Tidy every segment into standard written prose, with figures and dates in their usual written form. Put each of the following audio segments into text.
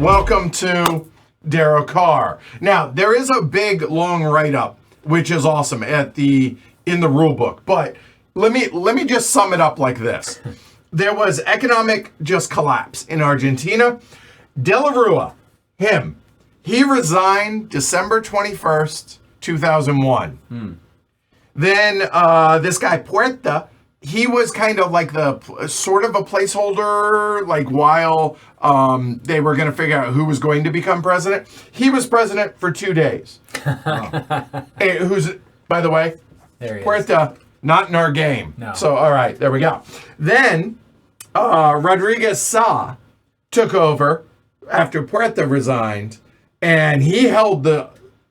Welcome to DerrocAR. Now, there is a big, long write-up, which is awesome in the rule book. But let me just sum it up like this. There was economic just collapse in Argentina. De la Rua, he resigned December 21st, 2001. Then this guy Puerta, he was kind of like sort of a placeholder, like while they were going to figure out who was going to become president. He was president for 2 days. Hey, who's, by the way, Puerta, not in our game. No. So, all right, there we go. Then Rodriguez Sá took over after Puerta resigned, and he held the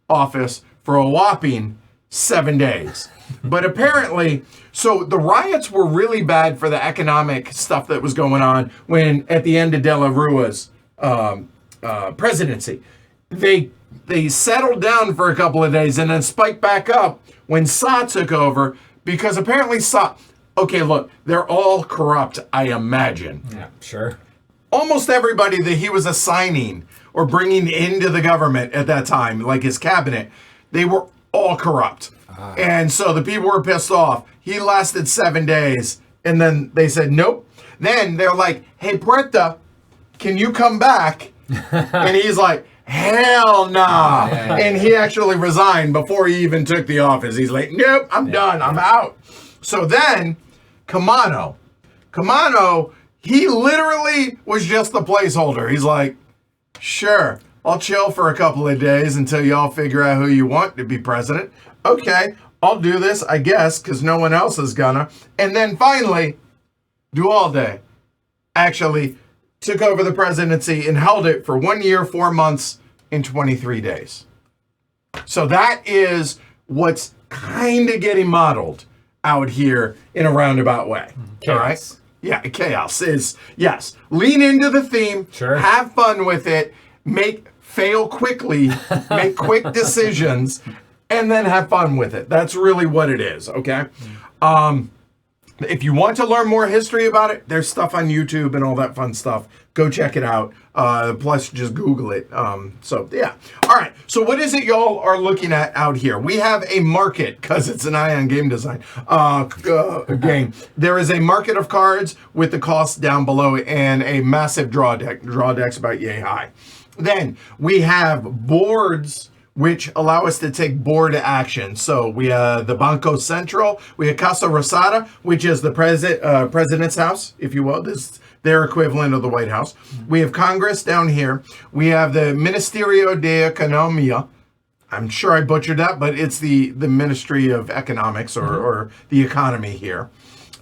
office for a whopping 7 days. But apparently, so the riots were really bad for the economic stuff that was going on when, at the end of De La Rua's presidency, they settled down for a couple of days and then spiked back up when Sá took over, because apparently Sá, okay, look, they're all corrupt, I imagine. Yeah, sure. Almost everybody that he was assigning or bringing into the government at that time, like his cabinet, they were all corrupt. And so the people were pissed off. He lasted 7 days, and then they said, nope. Then they're like, hey, Puerta, can you come back? And he's like, hell nah. And he actually resigned before he even took the office. He's like, nope, I'm done. I'm out. So then Camano, he literally was just the placeholder. He's like, sure, I'll chill for a couple of days until y'all figure out who you want to be president. Okay, I'll do this, I guess, because no one else is gonna. And then finally, Dualde actually took over the presidency and held it for 1 year, 4 months, and 23 days. So that is what's kind of getting modeled out here in a roundabout way. Chaos. All right? Yeah, chaos is, yes. Lean into the theme, Sure. Have fun with it, fail quickly, make quick decisions, and then have fun with it. That's really what it is, okay? If you want to learn more history about it, there's stuff on YouTube and all that fun stuff. Go check it out. Plus, just Google it. So, yeah. All right. So, what is it y'all are looking at out here? We have a market, because it's an Ion game design game. There is a market of cards with the cost down below and a massive draw deck. Draw deck's about yay high. Then, we have boards which allow us to take board action. So we have the Banco Central, we have Casa Rosada, which is the president's house, if you will. This is their equivalent of the White House. We have Congress down here. We have the Ministerio de Economía. I'm sure I butchered that, but it's the Ministry of Economics or the economy here.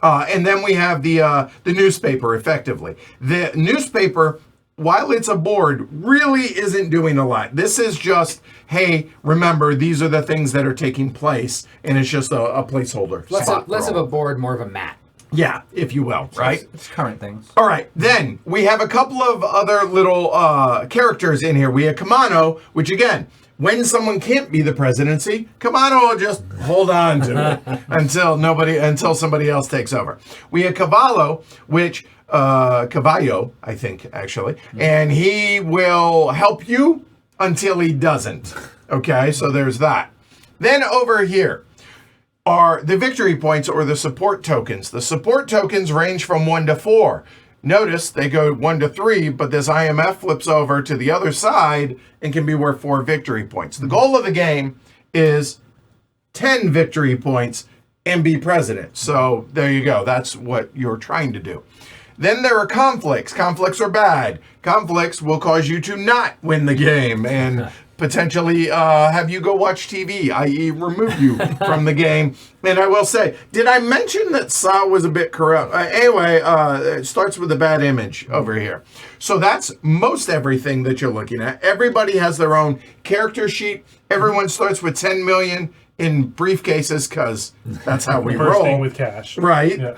And then we have the newspaper, effectively. The newspaper, while it's a board, really isn't doing a lot. This is just, hey, remember, these are the things that are taking place, and it's just a placeholder. Less of a board, more of a mat. Yeah, if you will, right? It's current things. All right, then we have a couple of other little characters in here. We have Camano, which again, when someone can't be the presidency, Camano will just hold on to it until somebody else takes over. We have Cavallo, which Cavallo, I think, actually, and he will help you until he doesn't. Okay, so there's that. Then over here are the victory points or the support tokens. The support tokens range from 1 to 4. Notice they go 1 to 3, but this IMF flips over to the other side and can be worth 4 victory points. The goal of the game is 10 victory points and be president. So there you go. That's what you're trying to do. Then there are conflicts. Conflicts are bad. Conflicts will cause you to not win the game and potentially have you go watch TV, i.e. remove you from the game. And I will say, did I mention that Sá was a bit corrupt? Anyway, it starts with a bad image over here. So that's most everything that you're looking at. Everybody has their own character sheet. Everyone starts with 10 million in briefcases because that's how we Bursting roll. with cash. Right. Yeah.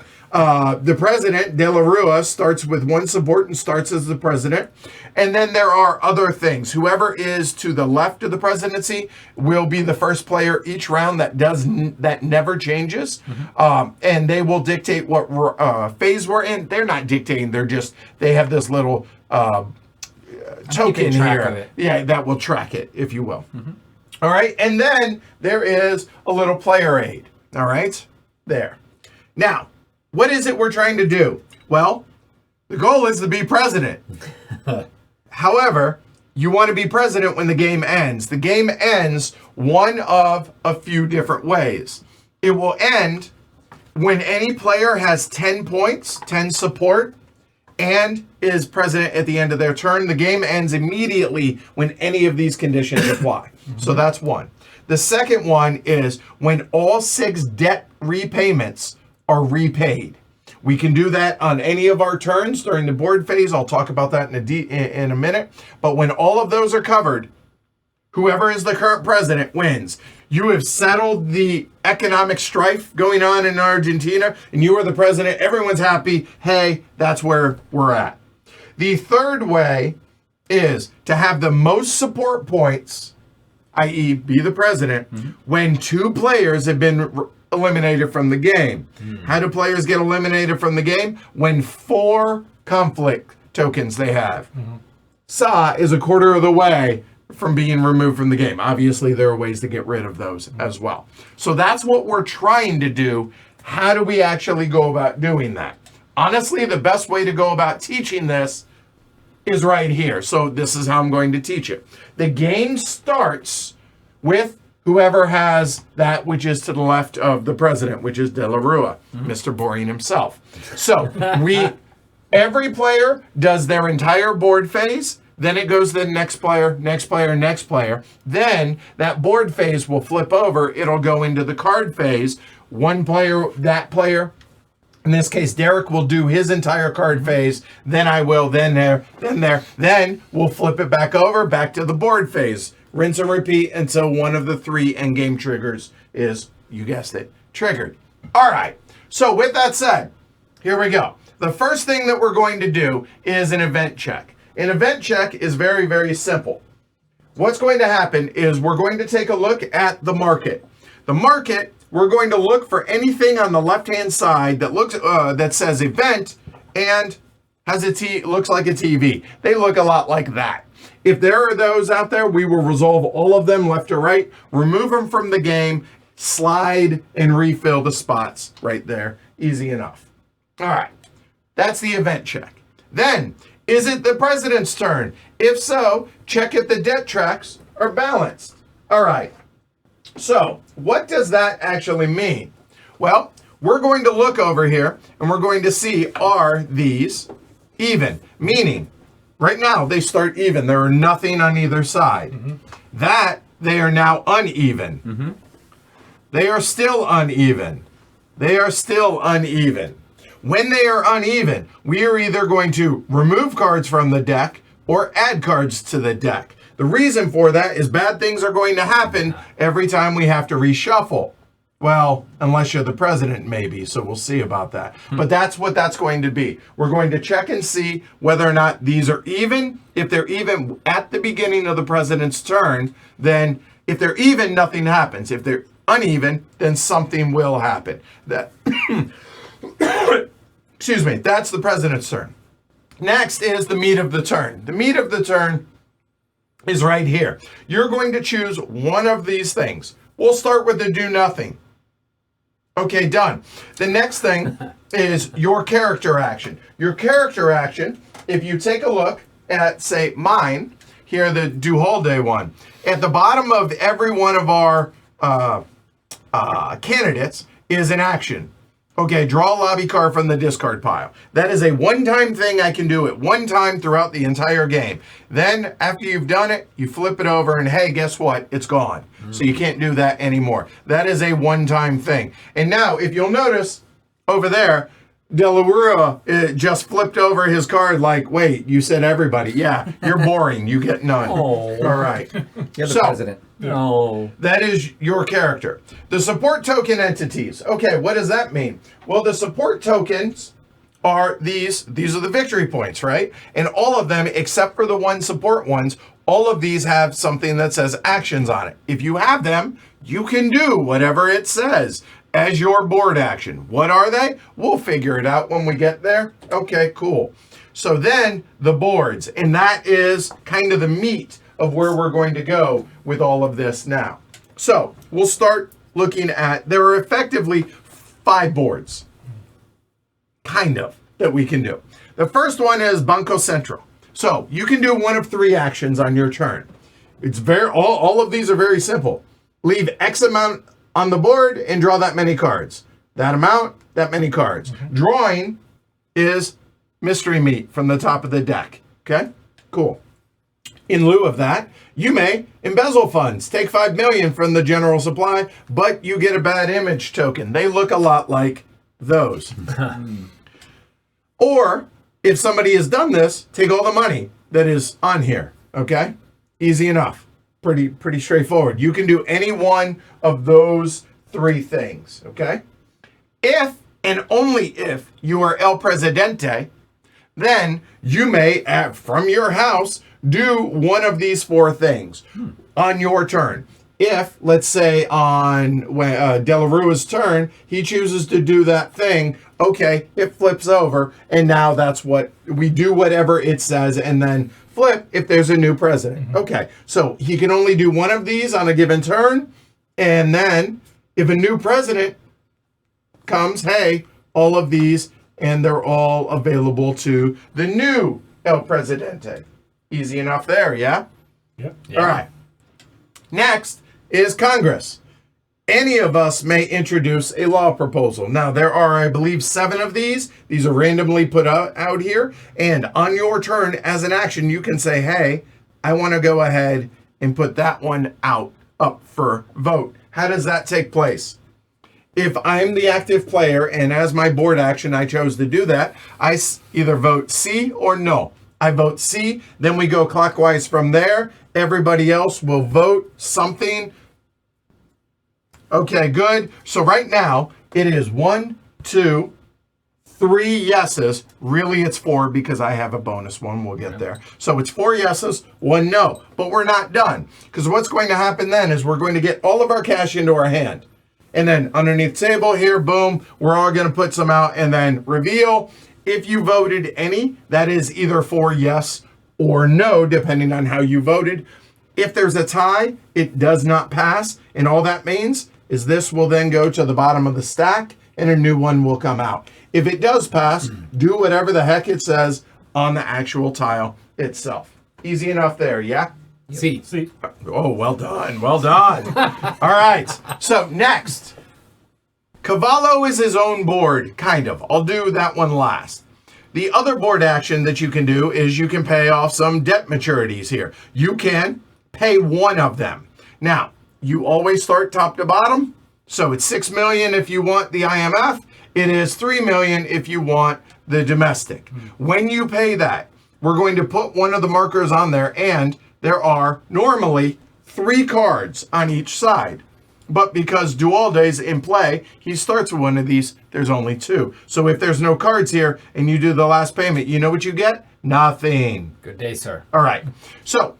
The president, De La Rua, starts with one support and starts as the president. And then there are other things. Whoever is to the left of the presidency will be the first player each round. That never changes. And they will dictate what phase we're in. They're not dictating. They have this little token track of here. it. Yeah, that will track it, if you will. All right. And then there is a little player aid. All right. There. Now, what is it we're trying to do? Well, the goal is to be president. However, you want to be president when the game ends. The game ends one of a few different ways. It will end when any player has 10 points, 10 support, and is president at the end of their turn. The game ends immediately when any of these conditions apply. So that's one. The second one is when all 6 debt repayments are repaid. We can do that on any of our turns during the board phase. I'll talk about that in a minute. But when all of those are covered, whoever is the current president wins. You have settled the economic strife going on in Argentina, and you are the president. Everyone's happy. Hey, that's where we're at. The third way is to have the most support points, i.e. be the president, when 2 players have been eliminated from the game. How do players get eliminated from the game? When 4 conflict tokens they have. SA is a quarter of the way from being removed from the game. Obviously, there are ways to get rid of those as well. So that's what we're trying to do. How do we actually go about doing that? Honestly, the best way to go about teaching this is right here. So this is how I'm going to teach it. The game starts with whoever has that which is to the left of the president, which is De La Rua, Mr. Boring himself. So every player does their entire board phase. Then it goes to the next player, next player, next player. Then that board phase will flip over. It'll go into the card phase. One player, that player, in this case, Derek will do his entire card phase. Then I will, then there, then there. Then we'll flip it back over, back to the board phase. Rinse and repeat until one of the 3 endgame triggers is, you guessed it, triggered. All right. So with that said, here we go. The first thing that we're going to do is an event check. An event check is very, very simple. What's going to happen is we're going to take a look at the market. The market, we're going to look for anything on the left-hand side that looks that says event and has looks like a TV. They look a lot like that. If there are those out there, we will resolve all of them left to right, remove them from the game, slide and refill the spots right there. Easy enough. All right. That's the event check. Then, is it the president's turn? If so, check if the debt tracks are balanced. All right. So, what does that actually mean? Well, we're going to look over here and we're going to see, are these even? Meaning, right now they start even. There are nothing on either side. That, they are now uneven. They are still uneven. They are still uneven. When they are uneven, we are either going to remove cards from the deck or add cards to the deck. The reason for that is bad things are going to happen every time we have to reshuffle. Well, unless you're the president, maybe, so we'll see about that. But that's what that's going to be. We're going to check and see whether or not these are even. If they're even at the beginning of the president's turn, then if they're even, nothing happens. If they're uneven, then something will happen. That excuse me, that's the president's turn. Next is the meat of the turn. The meat of the turn is right here. You're going to choose one of these things. We'll start with the do nothing. Okay, done. The next thing is your character action. Your character action, if you take a look at, say, mine, here, the do whole day one, at the bottom of every one of our candidates is an action. Okay, draw a lobby card from the discard pile. That is a one-time thing. I can do it one time throughout the entire game. Then, after you've done it, you flip it over and, hey, guess what? It's gone. So you can't do that anymore. That is a one-time thing. And now, if you'll notice over there, De La Rua just flipped over his card like, wait, you said everybody. Yeah, you're boring. You get none. Oh. All right. You're the So- president. Oh. That is your character. The support token entities. Okay, what does that mean? Well, the support tokens are these are the victory points, right? And all of them, except for the one support ones, all of these have something that says actions on it. If you have them, you can do whatever it says as your board action. What are they? We'll figure it out when we get there. Okay, cool. So then the boards, and that is kind of the meat of where we're going to go with all of this now. So we'll start looking at, there are effectively 5 boards, kind of, that we can do. The first one is Banco Central. So you can do one of 3 actions on your turn. It's all of these are very simple. Leave X amount on the board and draw that many cards. That amount, that many cards. Drawing is mystery meat from the top of the deck. Okay? Cool. In lieu of that, you may embezzle funds. Take 5 million from the general supply, but you get a bad image token. They look a lot like those. Or if somebody has done this, take all the money that is on here. Okay? Easy enough. Pretty straightforward. You can do any one of those 3 things. Okay? If and only if you are El Presidente, then you may, from your house, do one of these 4 things on your turn. If, let's say, on De La Rua's turn, he chooses to do that thing, okay, it flips over, and now that's what we do, whatever it says, and then flip if there's a new president. Okay, so he can only do one of these on a given turn, and then if a new president comes, hey, all of these, and they're all available to the new El Presidente. Easy enough there, yeah? Yep. Yeah. All right. Next is Congress. Any of us may introduce a law proposal. Now, there are, I believe, 7 of these. These are randomly put out here. And on your turn, as an action, you can say, hey, I want to go ahead and put that one up for vote. How does that take place? If I'm the active player and as my board action I chose to do that, I either vote C or no. I vote C, then we go clockwise from there. Everybody else will vote something. Okay, good. So right now it is 1, 2, 3 yeses. Really, it's 4 because I have a bonus one. We'll get there. So it's 4 yeses, 1 no. But we're not done, because what's going to happen then is we're going to get all of our cash into our hand. And then underneath the table here, boom, we're all going to put some out and then reveal. If you voted any, that is either for yes or no, depending on how you voted. If there's a tie, it does not pass. And all that means is this will then go to the bottom of the stack and a new one will come out. If it does pass, do whatever the heck it says on the actual tile itself. Easy enough there, yeah? See. See, Oh, well done. Well done. All right. So next, Cavallo is his own board, kind of. I'll do that one last. The other board action that you can do is you can pay off some debt maturities here. You can pay one of them. Now, you always start top to bottom. So it's 6 million if you want the IMF. It is 3 million if you want the domestic. When you pay that, we're going to put one of the markers on there, and there are normally 3 cards on each side. But because Dualde's in play, he starts with one of these, there's only 2. So if there's no cards here and you do the last payment, you know what you get? Nothing. Good day, sir. All right. So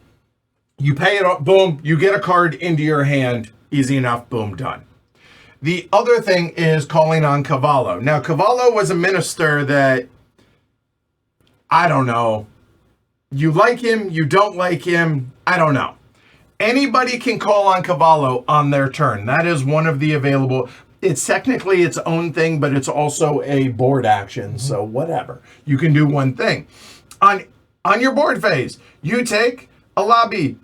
you pay it off, boom, you get a card into your hand. Easy enough, boom, done. The other thing is calling on Cavallo. Now, Cavallo was a minister that, I don't know. You like him, you don't like him, I don't know. Anybody can call on Cavallo on their turn. That is one of the available. It's technically its own thing, but it's also a board action, so whatever. You can do one thing. On your board phase, you take a lobby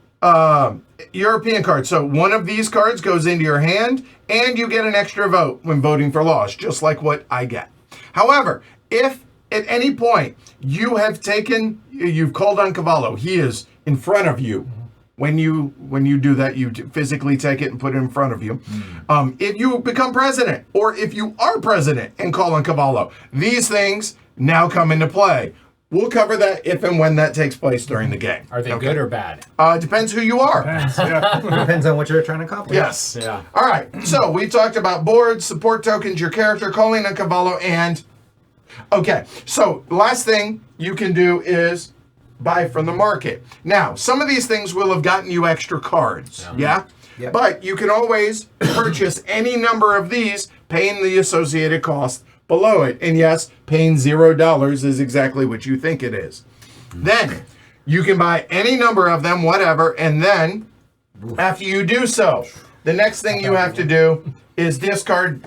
European card. So one of these cards goes into your hand, and you get an extra vote when voting for laws, just like what I get. However, if at any point you've called on Cavallo, he is in front of you, when you do that, you physically take it and put it in front of you. If you become president, or if you are president and call on Cavallo, these things now come into play. We'll cover that if and when that takes place during the game. Are they good or bad? Depends who you are. Depends on what you're trying to accomplish. Yes. Yeah. All right. So we talked about boards, support tokens, your character, calling on Cavallo, and okay. So last thing you can do is buy from the market. Now, some of these things will have gotten you extra cards. Yeah. Yep. But you can always purchase any number of these, paying the associated cost below it. And yes, paying $0 is exactly what you think it is. Then you can buy any number of them, whatever, and then after you do so, the next thing you have to do is discard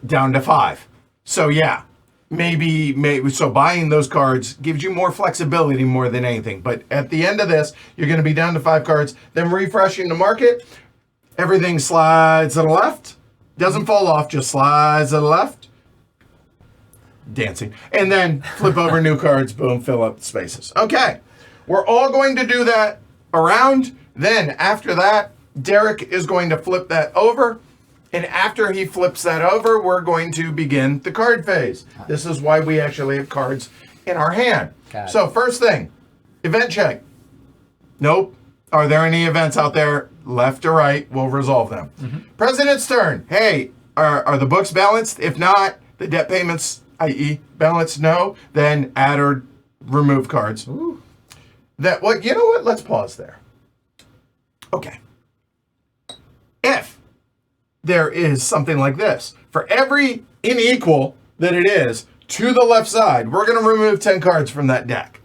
down to 5. So yeah, maybe so buying those cards gives you more flexibility more than anything. But at the end of this, you're going to be down to 5 cards. Then refreshing the market, everything slides to the left, doesn't fall off, just slides to the left. Dancing. And then flip over new cards, boom, fill up the spaces. Okay. We're all going to do that around. Then after that, Derek is going to flip that over. And after he flips that over, we're going to begin the card phase. This is why we actually have cards in our hand. So first thing, event check. Nope. Are there any events out there, left or right? We'll resolve them. President's turn. Hey, are the books balanced? If not, the debt payments, i.e. balance, no, then add or remove cards. Ooh. That, well, you know what? Let's pause there. Okay. If there is something like this, for every unequal that it is to the left side, we're going to remove 10 cards from that deck.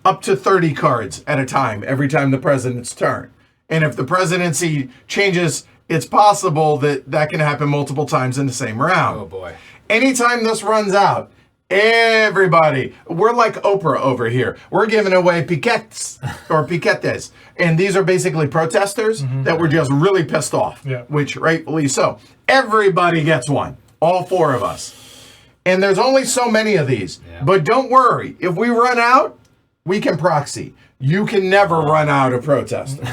Up to 30 cards at a time, every time the president's turn. And if the presidency changes, it's possible that that can happen multiple times in the same round. Oh boy. Anytime this runs out, everybody, we're like Oprah over here. We're giving away piquetes or piquetes. And these are basically protesters that were just really pissed off, which rightfully so. Everybody gets one, all 4 of us. And there's only so many of these. But don't worry, if we run out, we can proxy. You can never run out of protesters.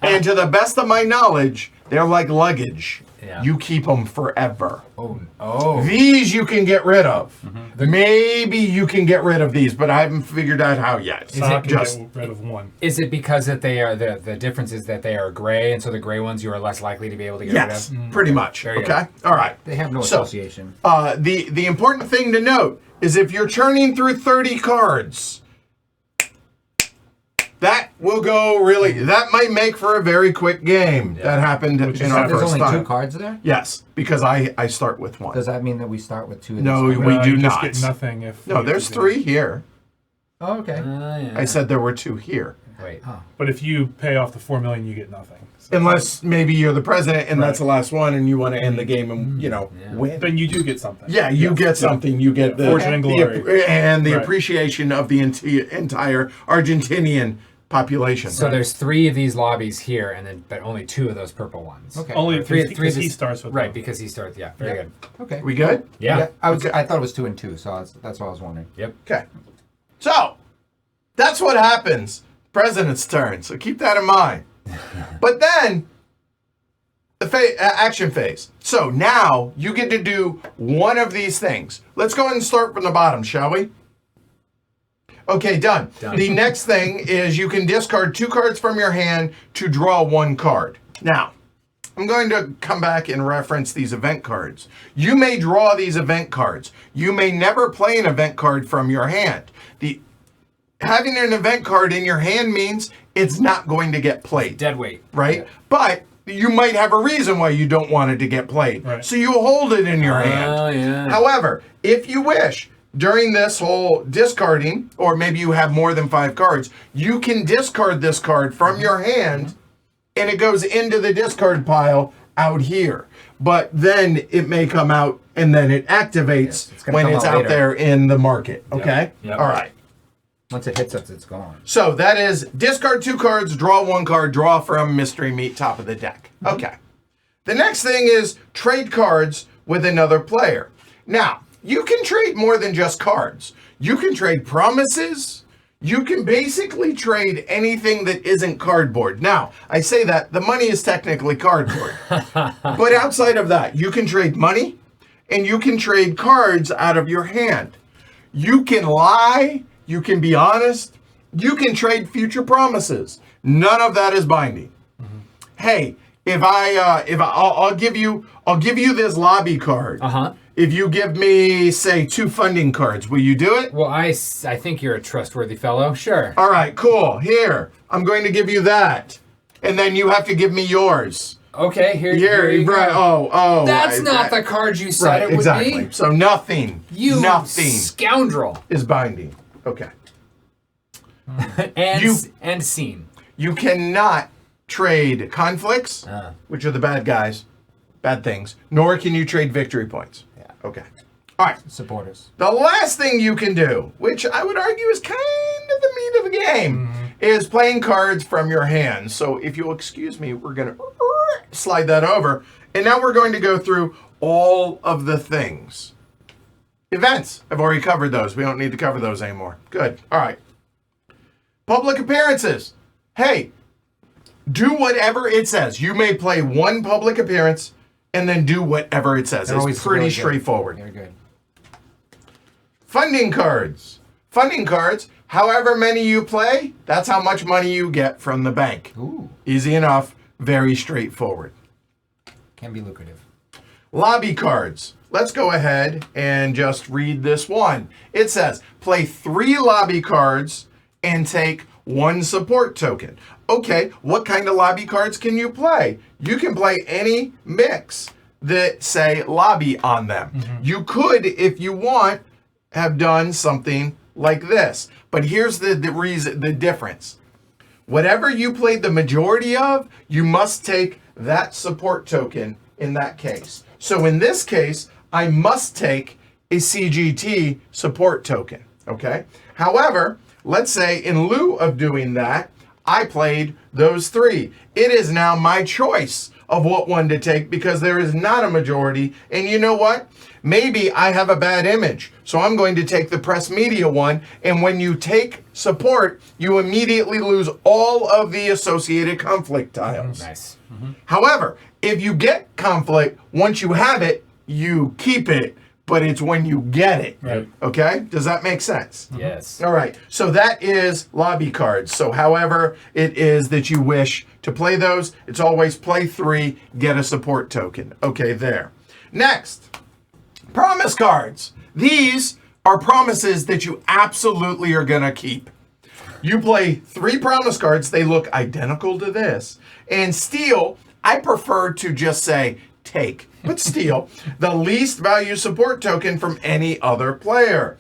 And to the best of my knowledge, they're like luggage. You keep them forever. Oh. These you can get rid of. Maybe you can get rid of these, but I haven't figured out how yet. So I can get rid of 1. Is it because that they are the difference is that they are gray, and so the gray ones you are less likely to be able to get rid of? Pretty much. There you Okay. All right. They have no So, association. The important thing to note is if you're churning through 30 cards, that will go really. That might make for a very quick game. That happened in our There's first only time. 2 cards there? Yes, because I start with 1. Does that mean that we start with 2? No, this time? we do you not. just get nothing if. No, you there's do 3 here. Oh, okay. I said there were 2 here. Wait. But if you pay off the $4 million, you get nothing. So Unless maybe you're the president and that's the last one, and you want to end the game and win. then you do get something. Yeah, you get something. You get the Fortune and glory. and the Right. appreciation of the entire Argentinian population. So there's 3 of these lobbies here, and then but only 2 of those purple ones. Okay. Only Three because of he these- starts with right them. because he starts. Yeah, very good. Okay. We good? Yeah. I thought it was 2 and 2, so that's what I was wondering. Yep. Okay. So that's what happens. President's turn. So keep that in mind. But then the action phase. So now you get to do one of these things. Let's go ahead and start from the bottom, shall we? Okay, done. The next thing is you can discard 2 cards from your hand to draw 1 card. Now, I'm going to come back and reference these event cards. You may draw these event cards. You may never play an event card from your hand. Having an event card in your hand means it's not going to get played. Dead weight. Right? Yeah. But you might have a reason why you don't want it to get played. Right. So you hold it in your hand. Oh, yeah. However, if you wish, during this whole discarding, or maybe you have more than 5 cards, you can discard this card from your hand and it goes into the discard pile out here. But then it may come out and then it activates when it's out there in the market. Okay? Yep. All right. Once it hits us, it's gone. So that is discard 2 cards, draw 1 card, draw from mystery meat, top of the deck. Okay. The next thing is trade cards with another player. Now, you can trade more than just cards. You can trade promises. you can basically trade anything that isn't cardboard. Now, I say that the money is technically cardboard. But outside of that, you can trade money and you can trade cards out of your hand. You can lie, you can be honest, you can trade future promises. None of that is binding. Hey, I'll give you this lobby card. If you give me, say, 2 funding cards, will you do it? Well, I think you're a trustworthy fellow. Sure. All right, cool. Here, I'm going to give you that, and then you have to give me yours. Okay, here you right. go. Oh. That's not the card you said it would exactly. be. So nothing Scoundrel. is binding. Okay. And scene. You cannot trade conflicts, which are the bad guys, bad things, nor can you trade victory points. Yeah. Okay. All right. Supporters. The last thing you can do, which I would argue is kind of the meat of the game, is playing cards from your hand. So if you'll excuse me, we're going to slide that over. And now we're going to go through all of the things. Events. I've already covered those. We don't need to cover those anymore. Good. All right. Public appearances. Hey, do whatever it says. You may play 1 public appearance and then do whatever it says. It's pretty really straightforward. Very good. Funding cards. Funding cards, however many you play, that's how much money you get from the bank. Ooh. Easy enough, very straightforward. Can be lucrative. Lobby cards. Let's go ahead and just read this one. It says, play 3 lobby cards and take 1 support token. Okay, what kind of lobby cards can you play? You can play any mix that say lobby on them. You could, if you want, have done something like this. But here's the difference. Whatever you played the majority of, you must take that support token in that case. So in this case, I must take a CGT support token, okay? However, let's say in lieu of doing that, I played those 3. It is now my choice of what one to take because there is not a majority. And you know what? Maybe I have a bad image. So I'm going to take the press media one. And when you take support, you immediately lose all of the associated conflict tiles. Nice. However, if you get conflict, once you have it, you keep it. But it's when you get it. Right. Okay? Does that make sense? Yes. All right. So that is lobby cards. So however it is that you wish to play those, it's always play 3, get a support token. Okay, there. Next, promise cards. These are promises that you absolutely are going to keep. You play 3 promise cards. They look identical to this. And steal, I prefer to just say take, but steal the least value support token from any other player.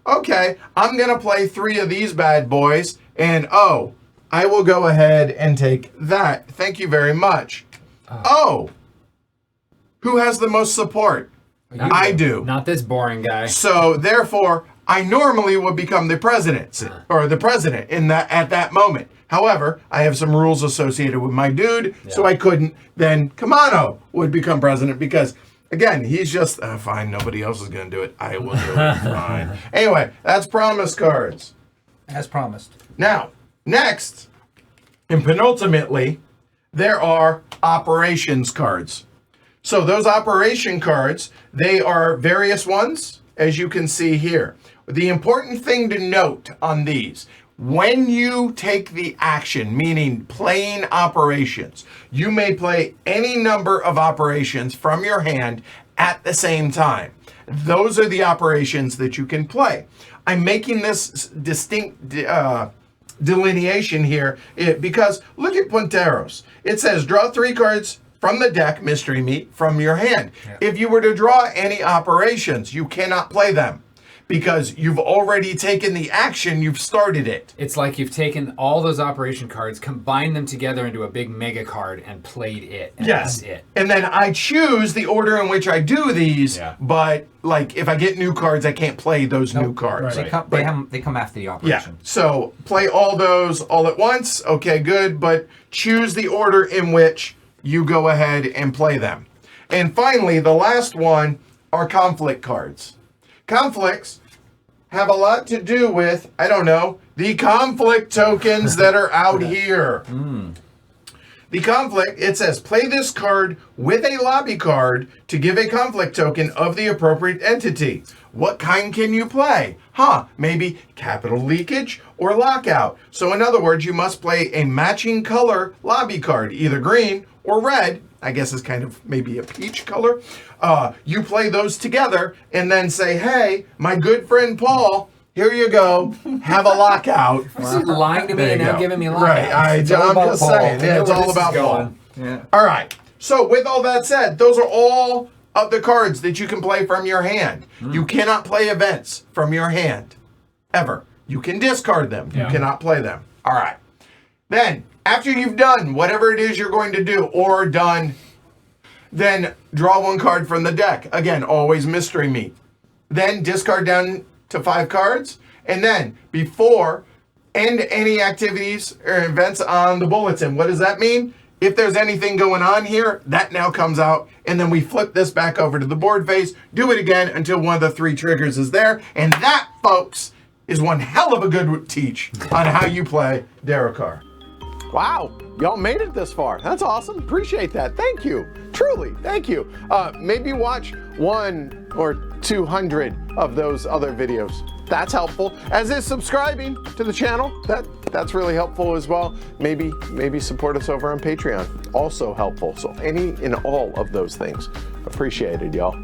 Okay, I'm going to play 3 of these bad boys, and I will go ahead and take that. Thank you very much. Who has the most support? I do. Not this boring guy. So therefore, I normally would become the president or the president at that moment. However, I have some rules associated with my dude, so I couldn't. Then Kamano would become president because, again, he's just fine. Nobody else is going to do it. I will do it. Fine. Anyway, that's promise cards. As promised. Now, next, and penultimately, there are operations cards. So those operation cards, they are various ones, as you can see here. The important thing to note on these, when you take the action, meaning playing operations, you may play any number of operations from your hand at the same time. Those are the operations that you can play. I'm making this distinct delineation here because look at Punteros. It says draw 3 cards from the deck, mystery meat, from your hand. Yeah. If you were to draw any operations, you cannot play them because you've already taken the action, you've started it. It's like you've taken all those operation cards, combined them together into a big mega card, and played it. And yes. That's it. And then I choose the order in which I do these, but like if I get new cards, I can't play those new cards. Right. They come after the operation. Yeah. So play all those all at once. Okay, good. But choose the order in which you go ahead and play them. And finally, the last one are conflict cards. Conflicts have a lot to do with, I don't know, the conflict tokens that are out here. The conflict, it says, play this card with a lobby card to give a conflict token of the appropriate entity. What kind can you play? Maybe capital leakage or lockout. So in other words, you must play a matching color lobby card, either green or red. I guess is kind of maybe a peach color. You play those together and then say, hey, my good friend Paul, here you go. Have a lockout. Is he lying to me There and you now go. giving me lockout? Right, I'm just saying. Yeah, it's all about Paul. Yeah. All right. So with all that said, those are all of the cards that you can play from your hand. You cannot play events from your hand, ever. You can discard them. You cannot play them. All right. Then, after you've done whatever it is you're going to do, or done, then draw one card from the deck. Again, always mystery meat. Then discard down to 5 cards, and then before end any activities or events on the bulletin. What does that mean? If there's anything going on here, that now comes out, and then we flip this back over to the board face, do it again until one of the 3 triggers is there, and that, folks, is one hell of a good teach on how you play DerrocAR. Wow, y'all made it this far. That's awesome. Appreciate that. Thank you. Truly, thank you. Maybe watch 100 or 200 of those other videos. That's helpful. As is subscribing to the channel. That's really helpful as well. Maybe support us over on Patreon. Also helpful. So any and all of those things. Appreciated, y'all.